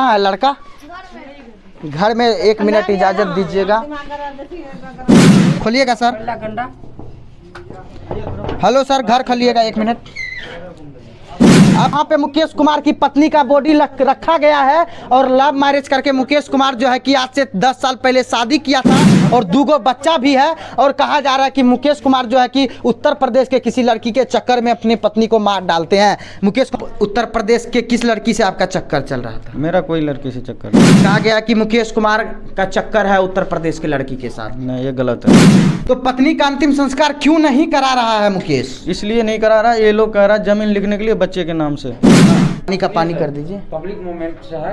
कहाँ है लड़का? घर में। 1 मिनट इजाज़त दीजिएगा। खोलिएगा सर। हेलो सर, घर खोलिएगा 1 मिनट। अब यहाँ पे मुकेश कुमार की पत्नी का बॉडी रखा गया है और लव मैरिज करके मुकेश कुमार जो है कि आज से 10 साल पहले शादी किया था और 2 बच्चा भी है। और कहा जा रहा है कि मुकेश कुमार जो है कि उत्तर प्रदेश के किसी लड़की के चक्कर में अपनी पत्नी को मार डालते हैं। मुकेश, उत्तर प्रदेश के किस लड़की से आपका चक्कर चल रहा था? मेरा कोई लड़की से चक्कर नहीं। कहा गया कि मुकेश कुमार का चक्कर है उत्तर प्रदेश के लड़की के साथ। नहीं, ये गलत है। तो पत्नी का अंतिम संस्कार क्यों नहीं करा रहा है मुकेश? इसलिए नहीं करा रहा, ये लोग कह रहा जमीन लिखने के लिए बच्चे के नाम से। पानी का पानी कर दीजिए। पब्लिक मूवमेंट से है,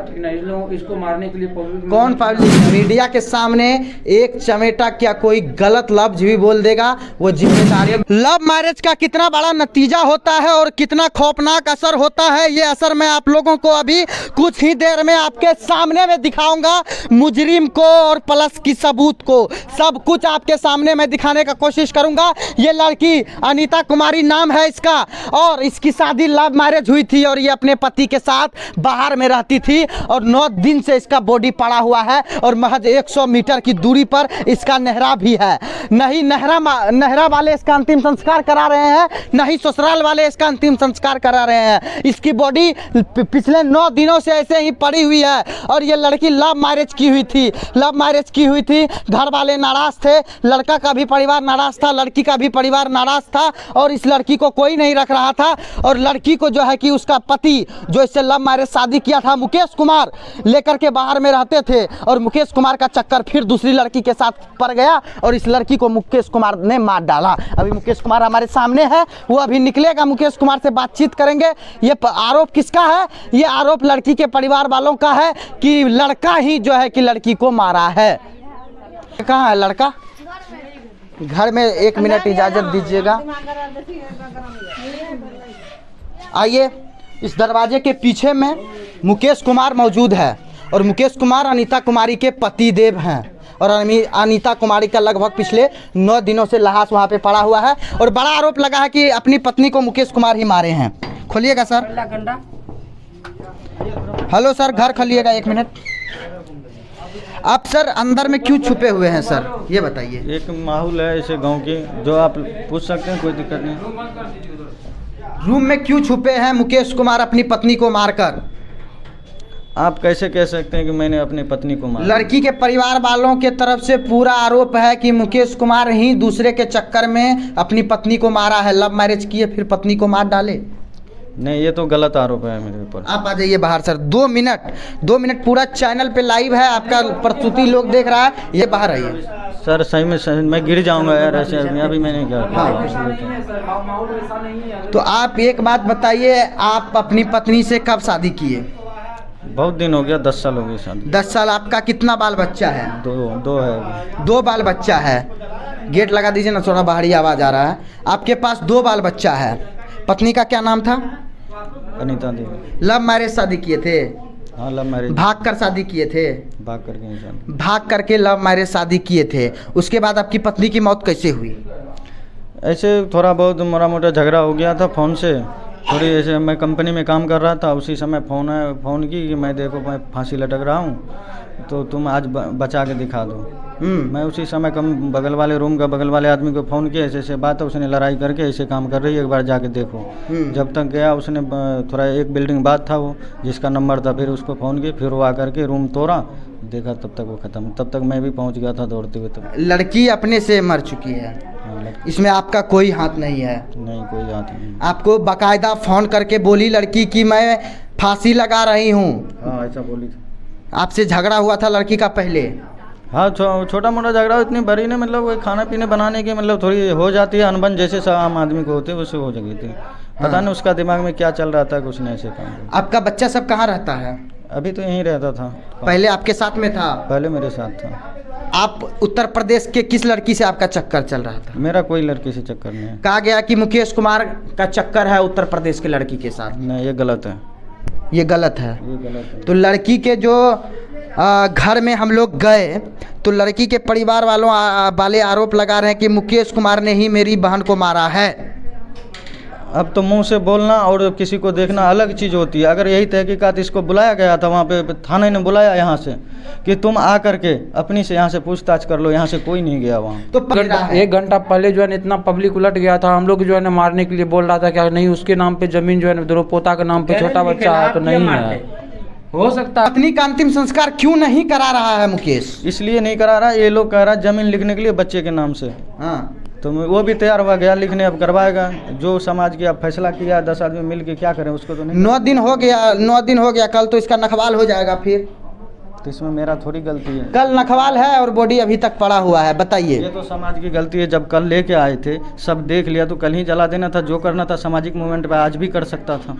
इसको मारने के लिए पब्लिक कौन पब्लिक? मीडिया के सामने एक चमेटा क्या कोई गलत लफ्ज भी बोल देगा वो जिम्मेदारी। लव मैरिज का कितना बड़ा नतीजा होता है और कितना खौफनाक असर होता है, ये असर मैं आप लोगों को अभी कुछ ही देर में आपके सामने में दिखाऊंगा। मुजरिम को और प्लस की सबूत को सब कुछ आपके सामने में दिखाने का कोशिश करूंगा। ये लड़की अनीता कुमारी नाम है इसका और इसकी शादी लव मैरिज हुई थी और ये अपने पति के साथ बाहर में रहती थी और 9 दिन से इसका बॉडी पड़ा हुआ है और महज 100 मीटर की दूरी पर इसका नेहरा भी है। नहीं नेहरा वाले इसका अंतिम संस्कार करा रहे हैं, नहीं ससुराल वाले इसका अंतिम संस्कार करा रहे हैं। इसकी बॉडी पिछले 9 दिनों से ऐसे ही पड़ी हुई है और ये लड़की लव मैरिज की हुई थी। लव मैरिज की हुई थी, घर वाले नाराज थे, लड़का का भी परिवार नाराज था, लड़की का भी परिवार नाराज था और इस लड़की को कोई नहीं रख रहा था। और लड़की को जो है कि उसका पति जो इससे लव मैरिज शादी किया था मुकेश कुमार लेकर के बाहर में रहते थे और मुकेश कुमार का चक्कर फिर दूसरी लड़की के साथ पड़ गया और इस लड़की को मुकेश कुमार ने मार डाला। अभी मुकेश कुमार हमारे सामने है, वो अभी निकलेगा, मुकेश कुमार से बातचीत करेंगे। ये आरोप किसका है? ये आरोप लड़की के परिवार वालों का है कि लड़का ही जो है कि लड़की को मारा है। कहाँ है लड़का? घर में। 1 मिनट इजाज़त दीजिएगा। आइए, इस दरवाजे के पीछे में मुकेश कुमार मौजूद है और मुकेश कुमार अनीता कुमारी के पति देव हैं और अनीता कुमारी का लगभग पिछले 9 दिनों से लाश वहाँ पे पड़ा हुआ है और बड़ा आरोप लगा है कि अपनी पत्नी को मुकेश कुमार ही मारे हैं। खोलिएगा सर। हेलो सर, घर खोलिएगा 1 मिनट। आप सर अंदर में क्यों छुपे हुए हैं सर, ये बताइए। एक माहौल है ऐसे गांव की, जो आप पूछ सकते हैं, कोई दिक्कत नहीं। रूम में क्यों छुपे हैं मुकेश कुमार अपनी पत्नी को मारकर? आप कैसे कह सकते हैं कि मैंने अपनी पत्नी को मारा? लड़की के परिवार वालों के तरफ से पूरा आरोप है कि मुकेश कुमार ही दूसरे के चक्कर में अपनी पत्नी को मारा है, लव मैरिज किए फिर पत्नी को मार डाले। नहीं, ये तो गलत आरोप है मेरे ऊपर। आप आ जाइए बाहर सर। 2 मिनट पूरा चैनल पे लाइव है, आपका प्रस्तुति लोग देख रहा है, ये बाहर आइए। सर सही में मैं गिर जाऊंगा यार, ऐसे अभी मैंने क्या। तो आप एक बात बताइए, आप अपनी पत्नी से कब शादी किए? बहुत दिन हो गया, 10 साल हो गए शादी। 10 साल। आपका कितना बाल बच्चा है? दो है। 2 बाल बच्चा है। गेट लगा दीजिए ना, थोड़ा बाहरी आवाज़ आ रहा है। आपके पास 2 बाल बच्चा है। पत्नी का क्या नाम था? अनीता देवी। लव मैरिज शादी किए थे? हाँ, लव मैरिज। भाग कर शादी किए थे? भाग करके लव मैरिज शादी किए थे। उसके बाद आपकी पत्नी की मौत कैसे हुई? ऐसे थोड़ा बहुत मोटा मोटा झगड़ा हो गया था फ़ोन से। थोड़ी ऐसे मैं कंपनी में काम कर रहा था, उसी समय फ़ोन की कि मैं देखो मैं फांसी लटक रहा हूँ तो तुम आज बचा के दिखा दो। मैं उसी समय बगल वाले रूम का बगल वाले आदमी को फ़ोन किया, ऐसे बात है, उसने लड़ाई करके ऐसे काम कर रही है, एक बार जाके देखो। जब तक गया उसने थोड़ा एक बिल्डिंग बाद था वो जिसका नंबर था, फिर उसको फ़ोन किया, फिर वो आकर के रूम तोड़ा, देखा तब तक वो ख़त्म। तब तक मैं भी पहुंच गया था दौड़ते हुए। तब लड़की अपने से मर चुकी है। इसमें आपका कोई हाथ नहीं है? नहीं, कोई हाथ नहीं। आपको बाकायदा फ़ोन करके बोली लड़की कि मैं फांसी लगा रही हूँ? हाँ, ऐसा बोली थी। आपसे झगड़ा हुआ था लड़की का पहले? हाँ, छोटा मोटा झगड़ा, इतनी बड़ी नहीं, मतलब वो खाना पीने बनाने की मतलब थोड़ी हो जाती है अनबन, जैसे सब आम आदमी को होते वैसे हो गई थी। पता नहीं उसका दिमाग में क्या चल रहा था, कुछ नहीं ऐसे काम। आपका बच्चा सब कहाँ रहता है? अभी तो यहीं रहता था। पहले आपके साथ में था? पहले मेरे साथ था। आप उत्तर प्रदेश के किस लड़की से आपका चक्कर चल रहा था? मेरा कोई लड़की से चक्कर नहीं है। कहा गया कि मुकेश कुमार का चक्कर है उत्तर प्रदेश के लड़की के साथ। नहीं, ये गलत है। ये गलत है? ये गलत है। तो लड़की के जो घर में हम लोग गए तो लड़की के परिवार वाले आरोप लगा रहे हैं कि मुकेश कुमार ने ही मेरी बहन को मारा है। अब तो मुंह से बोलना और किसी को देखना अलग चीज़ होती है। अगर यही तहकीकात इसको बुलाया गया था, वहाँ पे थाने ने बुलाया यहाँ से कि तुम आ करके अपनी से यहाँ से पूछताछ कर लो, यहाँ से कोई नहीं गया वहाँ। तो एक घंटा पहले जो है ना इतना पब्लिक उलट गया था, हम लोग जो है ना मारने के लिए बोल रहा था कि नहीं उसके नाम पे जमीन जो है ना द्रौपोता के नाम पे छोटा बच्चा है तो नहीं है, हो सकता है। पत्नी का अंतिम संस्कार क्यों नहीं करा रहा है मुकेश? इसलिए नहीं करा रहा, ये लोग कह रहा जमीन लिखने के लिए बच्चे के नाम से। हाँ, तो वो भी तैयार हुआ गया लिखने, अब करवाएगा जो समाज की अब फैसला किया 10 आदमी मिल के क्या करें उसको तो नहीं। 9 दिन हो गया, कल तो इसका नखवाल हो जाएगा फिर। तो इसमें मेरा थोड़ी गलती है। कल नखवाल है और बॉडी अभी तक पड़ा हुआ है, बताइए। ये तो समाज की गलती है, जब कल लेके आए थे सब देख लिया तो कल ही जला देना था। जो करना था सामाजिक मूवमेंट पे आज भी कर सकता था,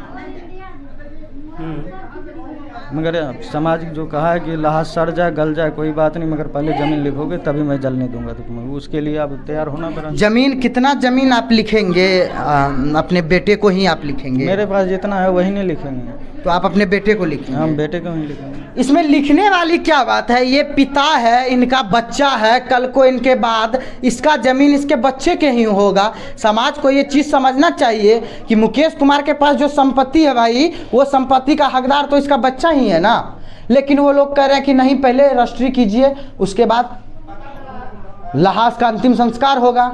मगर समाज जो कहा है कि लाश सड़ जाए गल जाए कोई बात नहीं, मगर पहले ज़मीन लिखोगे तभी मैं जलने दूंगा तो तुम्हें, उसके लिए अब तैयार होना पड़ा। जमीन कितना जमीन आप लिखेंगे? अपने बेटे को ही आप लिखेंगे? मेरे पास जितना है वही नहीं लिखेंगे। तो आप अपने बेटे को लिखेंगे? हम बेटे को ही लिखेंगे। इसमें लिखने वाली क्या बात है? ये पिता है, इनका बच्चा है, कल को इनके बाद इसका जमीन इसके बच्चे के ही होगा। समाज को ये चीज़ समझना चाहिए कि मुकेश कुमार के पास जो संपत्ति है भाई, वो संपत्ति का हकदार तो इसका बच्चा ही है ना। लेकिन वो लोग कह रहे हैं कि नहीं, पहले रजिस्ट्री कीजिए, उसके बाद लाश का अंतिम संस्कार होगा।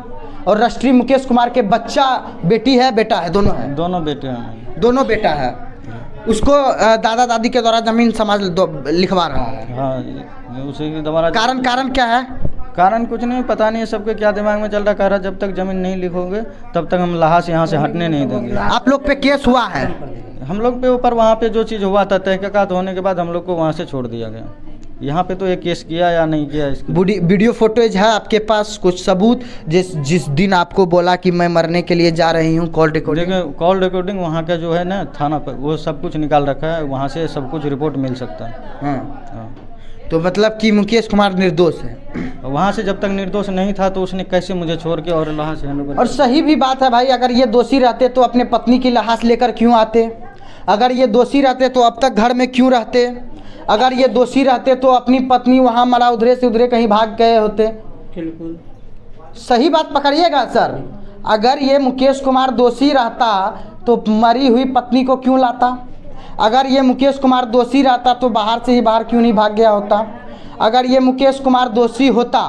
और रजिस्ट्री मुकेश कुमार के बच्चा, बेटी है, बेटा है, दोनों है? दोनों बेटे हैं। दोनों बेटा है। उसको दादा दादी के द्वारा जमीन समाज लिखवा रहा है। हाँ, उसी के द्वारा। कारण क्या है? कारण कुछ नहीं, पता नहीं है सबके क्या दिमाग में चल रहा। कह रहा जब तक जमीन नहीं लिखोगे तब तक हम लाश यहाँ से हटने नहीं देंगे। आप लोग पे केस हुआ है? हम लोग पे ऊपर वहाँ पे जो चीज़ हुआ था तहकीकात होने के बाद हम लोग को वहाँ से छोड़ दिया गया। यहाँ पे तो एक केस किया या नहीं किया इसकी वीडियो फुटेज है आपके पास? कुछ सबूत जिस दिन आपको बोला कि मैं मरने के लिए जा रही हूँ, कॉल रिकॉर्डिंग? देखिए, कॉल रिकॉर्डिंग वहाँ का जो है ना थाना पर, वो सब कुछ निकाल रखा है, वहाँ से सब कुछ रिपोर्ट मिल सकता है। हाँ। तो मतलब कि मुकेश कुमार निर्दोष है? वहाँ से जब तक निर्दोष नहीं था तो उसने कैसे मुझे छोड़ के और लाश हैंड। और सही भी बात है भाई, अगर ये दोषी रहते तो अपने पत्नी की लाश लेकर क्यों आते? अगर ये दोषी रहते तो अब तक घर में क्यों रहते? अगर ये दोषी रहते तो अपनी पत्नी वहाँ मरा उधरे से उधरे कहीं भाग गए होते। बिल्कुल सही बात पकड़िएगा सर। अगर ये मुकेश कुमार दोषी रहता तो मरी हुई पत्नी को क्यों लाता? अगर ये मुकेश कुमार दोषी रहता तो बाहर से ही बाहर क्यों नहीं भाग गया होता? अगर ये मुकेश कुमार दोषी होता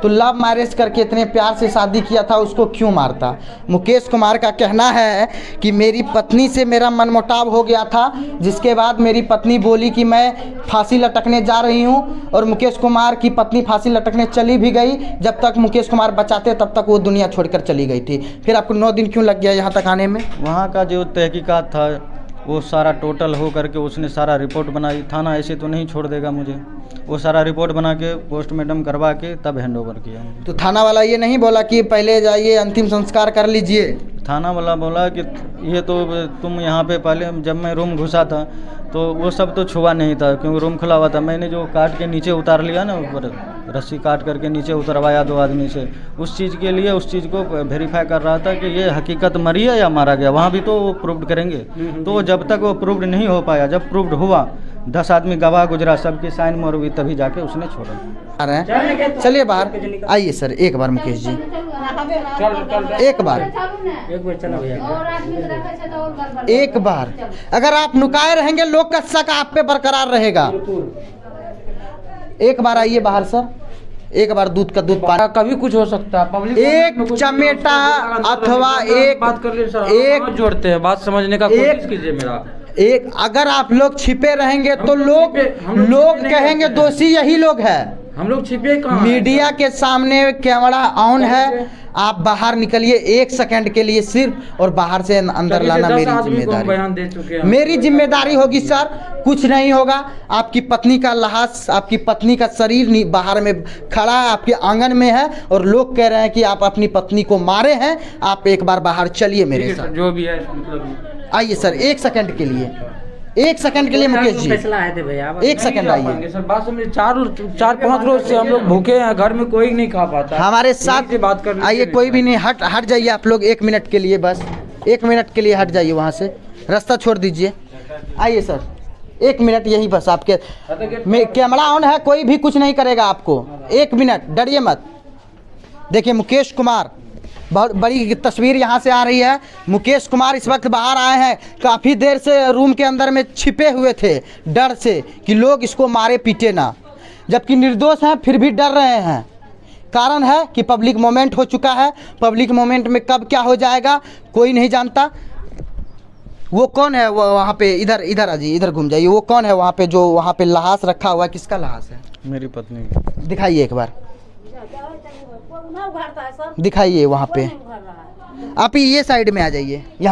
तो लव मैरिज करके इतने प्यार से शादी किया था, उसको क्यों मारता? मुकेश कुमार का कहना है कि मेरी पत्नी से मेरा मनमुटाव हो गया था, जिसके बाद मेरी पत्नी बोली कि मैं फांसी लटकने जा रही हूं, और मुकेश कुमार की पत्नी फांसी लटकने चली भी गई। जब तक मुकेश कुमार बचाते तब तक वो दुनिया छोड़कर चली गई थी। फिर आपको 9 दिन क्यों लग गया यहाँ तक आने में? वहाँ का जो तहकीकात था वो सारा टोटल हो करके उसने सारा रिपोर्ट बनाई। थाना ऐसे तो नहीं छोड़ देगा मुझे, वो सारा रिपोर्ट बना के पोस्टमार्टम करवा के तब हैंड ओवर किया। तो थाना वाला ये नहीं बोला कि पहले जाइए अंतिम संस्कार कर लीजिए? थाना वाला बोला कि ये तो तुम यहाँ पे पहले जब मैं रूम घुसा था तो वो सब तो छुआ नहीं था, क्योंकि रूम खुला हुआ था। मैंने जो काट के नीचे उतार लिया ना, ऊपर रस्सी काट करके नीचे उतरवाया 2 आदमी से, उस चीज़ के लिए उस चीज़ को वेरीफाई कर रहा था कि ये हकीकत मरी है या मारा गया। वहाँ भी तो वो प्रूव्ड करेंगे। तो जब तक वो प्रूव्ड नहीं हो पाया, जब प्रूव्ड हुआ 10 आदमी गवाह गुजरा, सबकी साइन मोर हुई, तभी जाके उसने छोड़ा। आ रहे हैं, चलिए बाहर आइए सर एक बार। मुकेश जी एक बार एक बार अगर आप नुकाए रहेंगे लोग का शक आप पे बरकरार रहेगा। एक बार आइए बाहर सर, एक बार दूध का दूध पानी। कभी कुछ हो सकता है। पब्लिक एक चमेटा अथवा एक बात कर ले सर, एक जोड़ते हैं, बात समझने का कोशिश कीजिए मेरा। एक अगर आप लोग छिपे रहेंगे तो लोग कहेंगे दोषी यही लोग हैं। हम लोग छिपे कहाँ? मीडिया के सामने कैमरा ऑन है, आप बाहर निकलिए 1 सेकंड के लिए सिर्फ, और बाहर से अंदर लाना मेरी जिम्मेदारी। बयान दे चुके हैं, मेरी जिम्मेदारी होगी सर। कुछ नहीं होगा, आपकी पत्नी का लाश, आपकी पत्नी का शरीर बाहर में खड़ा है, आपके आंगन में है, और लोग कह रहे हैं कि आप अपनी पत्नी को मारे हैं। आप एक बार बाहर चलिए मेरे साथ, जो भी है मतलब आइए सर 1 सेकंड के लिए, 1 सेकंड के लिए मुकेश जी 1 सेकंड आइए सर। बात समझिए, 4-5 रोज से हम लोग भूखे हैं, घर में कोई नहीं खा पाता। हमारे साथ बात कर आइए, कोई भी नहीं, हट जाइए आप लोग 1 मिनट के लिए, बस 1 मिनट के लिए हट जाइए वहाँ से, रास्ता छोड़ दीजिए। आइए सर 1 मिनट यही बस, आपके कैमरा ऑन है, कोई भी कुछ नहीं करेगा आपको। 1 मिनट, डरिए मत। देखिए मुकेश कुमार बहुत बड़ी तस्वीर यहाँ से आ रही है। मुकेश कुमार इस वक्त बाहर आए हैं, काफ़ी देर से रूम के अंदर में छिपे हुए थे डर से कि लोग इसको मारे पीटे ना, जबकि निर्दोष हैं फिर भी डर रहे हैं। कारण है कि पब्लिक मोमेंट हो चुका है, पब्लिक मोमेंट में कब क्या हो जाएगा कोई नहीं जानता। वो कौन है वो वहाँ पे, इधर इधर अजी इधर घूम जाइए, वो कौन है वहाँ पे जो वहाँ पे लहास रखा हुआ है, किसका लहास है? मेरी पत्नी। दिखाइए एक बार, दिखाइए वहाँ पे। आप ये साइड में आ जाइए यहाँ।